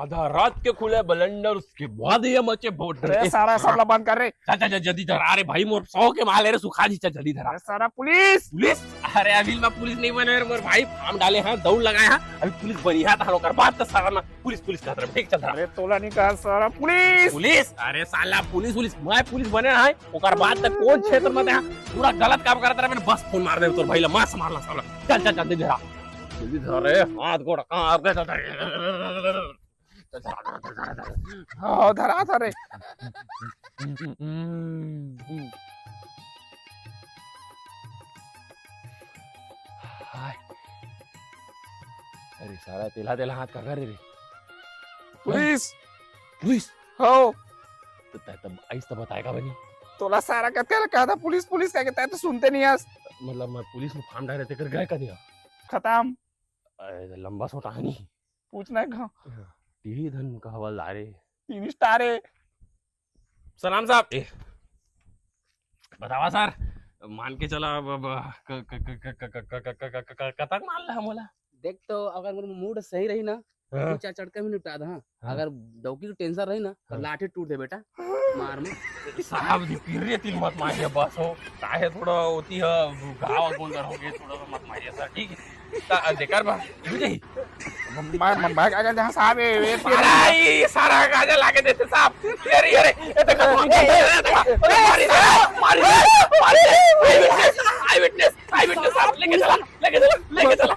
आधा रात के खुले बलंडर उसके बाद ये मचे बहुत डर सारा सबला बंद कर रे। चाचा जल्दी धर अरे भाई मोर 100 के माल रे सुखा दी जल्दी धरा सारा पुलिस पुलिस अरे अभी मैं पुलिस नहीं बने मोर भाई फार्म डाले हैं दौड़ लगाए हैं अभी पुलिस बनी है तारो कर बात तो सारा ना पुलिस पुलिस का तरफ ठीक चल रहा अरे तोला नहीं कहा सारा पुलिस पुलिस अरे साला पुलिस पुलिस मैं पुलिस बने है ओकर बात तक कौन क्षेत्र में था पूरा गलत काम करता रहा मैंने बस फोन मार दे तोर भाई ला मार मारना साला चल चल जल्दी धरा जल्दी धर रे हाथ गोड़ कहां आप गए हाँ धरा था रे। अरे सारा तेला तेला हाथ का करे रे पुलिस पुलिस हो तो तब ऐसा तो बताएगा बनी तोला सारा का तेरा कहा था पुलिस पुलिस क्या कहता है तो सुनते नहीं आज मतलब मैं पुलिस में फार्म डाले कर गए का दिया खत्म लंबा सा कहानी पूछना है टीवी धन का हवलदार 3 स्टार है। सलाम साहब बतावा सर मान के चला कतक मान ला मोला देख तो अगर मेरा मूड सही रही ना तो 4 चटका में निपटा दा। अगर डौकी की टेंशन रही ना तो लाठी टूट दे बेटा मार में। साहब रे तिल मत मारिए बस हो काहे थोड़ा होती है घाव गोंदर हो गए थोड़ा मत मारिए सर ठीक है देकर बा बुझी मैं भाग अगर जहां साहब है ये सारा गाजा लाके देते साहब अरे अरे ये देखो मारी मारी मारी आई विटनेस साहब लेके चला